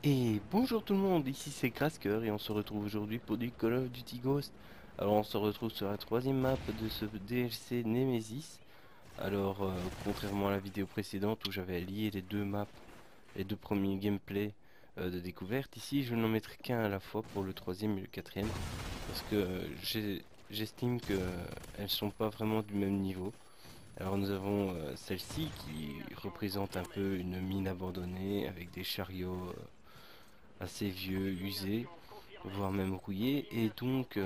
Et bonjour tout le monde, ici c'est Krasker et on se retrouve aujourd'hui pour du Call of Duty Ghost. Alors on se retrouve sur la troisième map de ce DLC Nemesis. Alors contrairement à la vidéo précédente où j'avais lié les deux maps, les deux premiers gameplays de découverte, ici je n'en mettrai qu'un à la fois pour le troisième et le quatrième. Parce que j'estime que elles sont pas vraiment du même niveau. Alors nous avons celle-ci qui représente un peu une mine abandonnée avec des chariots assez vieux, usés, voire même rouillés. Et donc,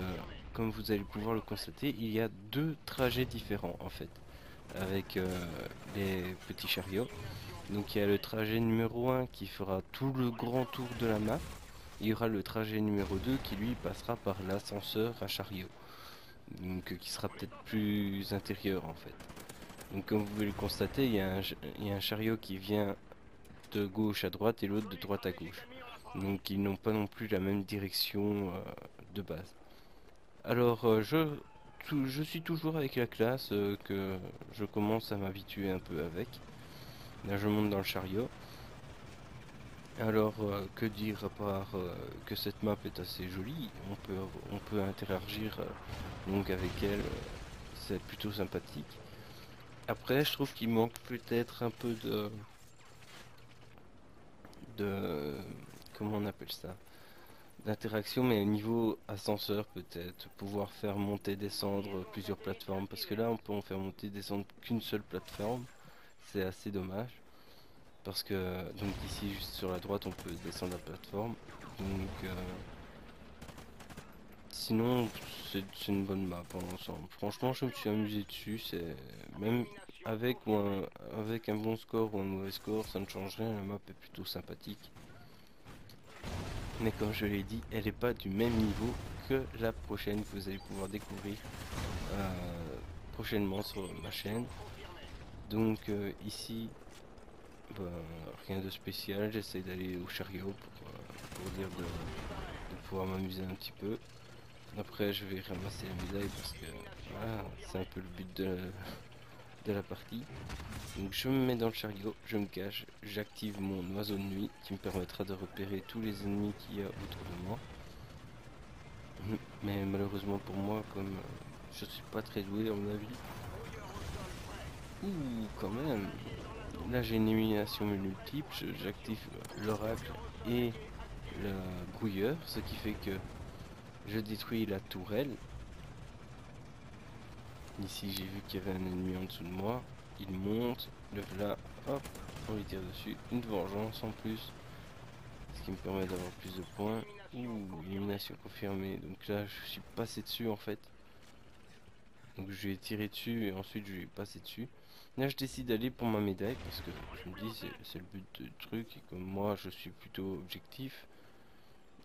comme vous allez pouvoir le constater, il y a deux trajets différents en fait, avec les petits chariots. Donc il y a le trajet numéro un qui fera tout le grand tour de la map. Il y aura le trajet numéro 2 qui lui passera par l'ascenseur à chariot. Donc qui sera peut-être plus intérieur en fait. Donc comme vous pouvez le constater, il y a un chariot qui vient de gauche à droite et l'autre de droite à gauche. Donc ils n'ont pas non plus la même direction de base. Alors je suis toujours avec la classe que je commence à m'habituer un peu avec. Là je monte dans le chariot. Alors que dire à part que cette map est assez jolie, on peut interagir donc avec elle, c'est plutôt sympathique. Après je trouve qu'il manque peut-être un peu de comment on appelle ça? D'interaction, mais au niveau ascenseur peut-être, pouvoir faire monter, descendre plusieurs plateformes, parce que là on peut en faire monter, descendre qu'une seule plateforme, c'est assez dommage, parce que donc ici juste sur la droite on peut descendre la plateforme, donc sinon c'est une bonne map en ensemble. Franchement je me suis amusé dessus, c'est même avec un bon score ou un mauvais score, ça ne change rien, la map est plutôt sympathique. Mais comme je l'ai dit, elle n'est pas du même niveau que la prochaine que vous allez pouvoir découvrir prochainement sur ma chaîne. Donc ici, ben, rien de spécial, j'essaie d'aller au chariot pour dire de pouvoir m'amuser un petit peu. Après je vais ramasser la médaille parce que voilà, c'est un peu le but de la partie. Donc je me mets dans le chariot, je me cache, j'active mon oiseau de nuit qui me permettra de repérer tous les ennemis qu'il y a autour de moi. Mais malheureusement pour moi, comme je suis pas très doué à mon avis. Ouh, quand même. Là j'ai une élimination multiple, j'active l'oracle et le brouilleur, ce qui fait que je détruis la tourelle. Ici j'ai vu qu'il y avait un ennemi en dessous de moi. Il monte, le voilà, hop, on lui tire dessus. Une vengeance en plus, ce qui me permet d'avoir plus de points. Ouh, élimination confirmée. Donc là je suis passé dessus en fait. Donc je lui ai tiré dessus et ensuite je lui ai passé dessus. Là je décide d'aller pour ma médaille parce que je me dis c'est le but du truc et comme moi je suis plutôt objectif.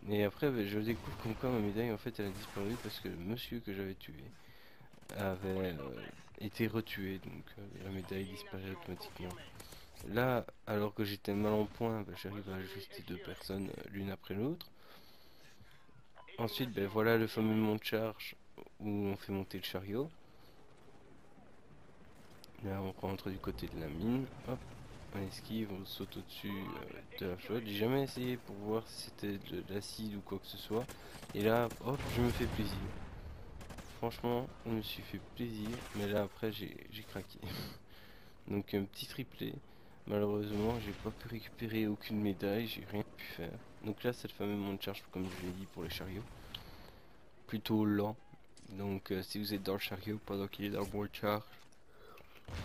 Et après ben, je découvre comme quoi ma médaille en fait elle a disparu parce que le monsieur que j'avais tué avait été retué, donc la médaille disparaît automatiquement. Là alors que j'étais mal en point, ben, j'arrive à ajuster deux personnes l'une après l'autre. Ensuite ben voilà le fameux mont de charge où on fait monter le chariot. Là, on rentre du côté de la mine. Hop, on esquive, on saute au-dessus de la flotte. J'ai jamais essayé pour voir si c'était de l'acide ou quoi que ce soit. Et là, hop, je me fais plaisir. Franchement, je me suis fait plaisir. Mais là, après, j'ai craqué. Donc, un petit triplé. Malheureusement, j'ai pas pu récupérer aucune médaille. J'ai rien pu faire. Donc là, c'est le fameux mont de charge, comme je l'ai dit pour les chariots. Plutôt lent. Donc, si vous êtes dans le chariot pendant qu'il est dans le mont de charge,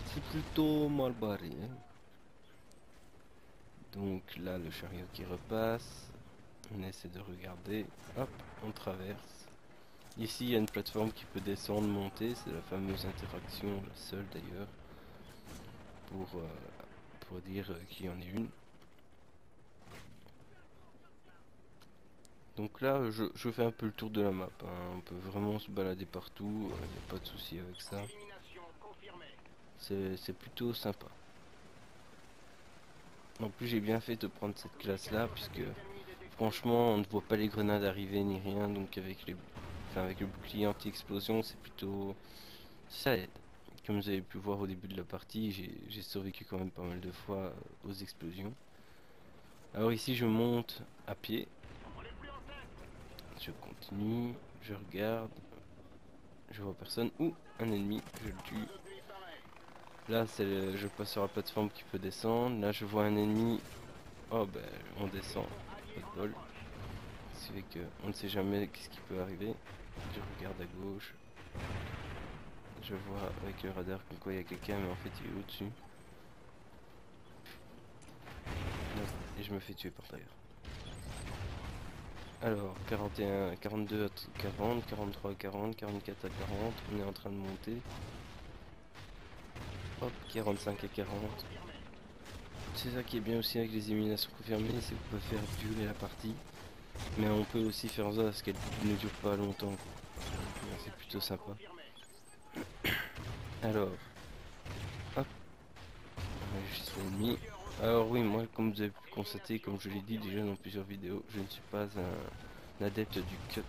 c'est plutôt mal barré, hein. Donc là, le chariot qui repasse. On essaie de regarder. Hop, on traverse. Ici, il y a une plateforme qui peut descendre, monter. C'est la fameuse interaction, la seule d'ailleurs, pour, euh, pour dire qu'il y en ait une. Donc là, je fais un peu le tour de la map, hein. On peut vraiment se balader partout. Il n'y a pas de souci avec ça. C'est plutôt sympa. En plus, j'ai bien fait de prendre cette classe-là, puisque franchement, on ne voit pas les grenades arriver ni rien. Donc avec le bouclier anti-explosion, c'est plutôt... Ça aide. Comme vous avez pu voir au début de la partie, j'ai survécu quand même pas mal de fois aux explosions. Alors ici je monte à pied, je continue, je regarde, je vois personne, ou un ennemi, je le tue. Là je passe sur la plateforme qui peut descendre, là je vois un ennemi, oh ben on descend, pas de bol. Ce qui fait que on ne sait jamais qu'est-ce qui peut arriver. Je regarde à gauche, je vois avec le radar comme quoi il y a quelqu'un mais en fait il est au-dessus. Et je me fais tuer par derrière. Alors 41, 42 à 40, 43 à 40, 44 à 40, on est en train de monter. Hop, 45 à 40. C'est ça qui est bien aussi avec les éliminations confirmées, c'est qu'on peut faire durer la partie. Mais on peut aussi faire en sorte à ce qu'elle ne dure pas longtemps. C'est plutôt sympa. Alors, hop, on a juste l'ennemi. Alors oui, moi comme vous avez pu constater, comme je l'ai dit déjà dans plusieurs vidéos, je ne suis pas un adepte du cut.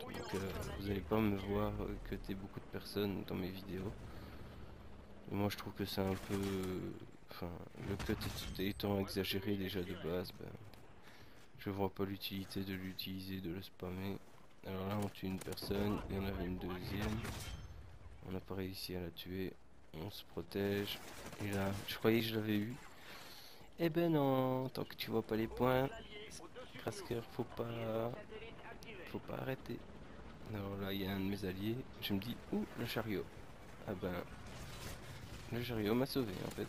Donc vous n'allez pas me voir cutter beaucoup de personnes dans mes vidéos. Et moi je trouve que c'est un peu... Enfin, le cut étant exagéré déjà de base, ben, je vois pas l'utilité de l'utiliser, de le spammer. Alors là on tue une personne, il y en avait une deuxième. On n'a pas réussi à la tuer. On se protège. Et là, je croyais que je l'avais eu. Eh ben non, tant que tu vois pas les points, Crasker, faut pas arrêter. Alors là, il y a un de mes alliés. Je me dis, ouh, le chariot. Ah ben, le chariot m'a sauvé en fait.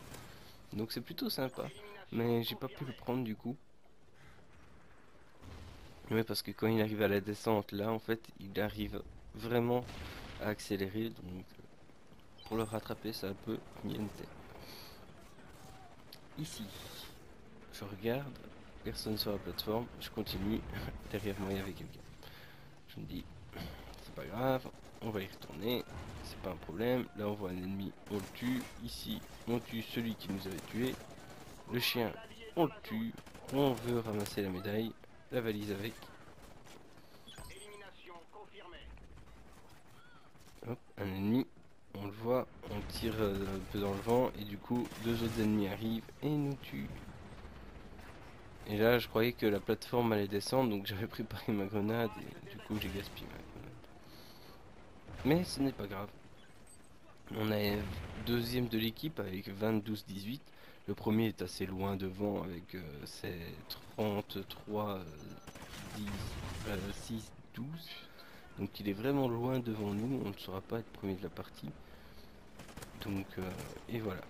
Donc c'est plutôt sympa. Mais j'ai pas pu le prendre du coup. Ouais, parce que quand il arrive à la descente, là, en fait, il arrive vraiment à accélérer. Donc pour le rattraper, c'est un peu niente. Ici, je regarde, personne sur la plateforme, je continue. Derrière moi, il y avait quelqu'un. Je me dis, c'est pas grave, on va y retourner, c'est pas un problème. Là, on voit un ennemi, on le tue. Ici, on tue celui qui nous avait tué. Le chien, on le tue. On veut ramasser la médaille, la valise avec. Hop, un ennemi, on le voit, on tire un peu dans le vent et du coup, deux autres ennemis arrivent et nous tuent. Et là, je croyais que la plateforme allait descendre, donc j'avais préparé ma grenade et du coup, j'ai gaspillé ma grenade. Mais ce n'est pas grave. On est deuxième de l'équipe avec 22-18. Le premier est assez loin devant avec ses 33, 10, 6, 12. Donc il est vraiment loin devant nous. On ne saura pas être premier de la partie. Donc et voilà.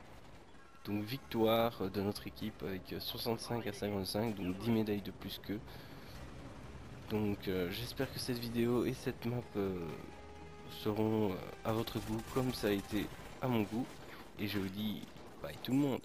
Donc victoire de notre équipe avec 65 à 55. Donc 10 médailles de plus qu'eux. Donc j'espère que cette vidéo et cette map seront à votre goût comme ça a été à mon goût. Et je vous dis bye tout le monde.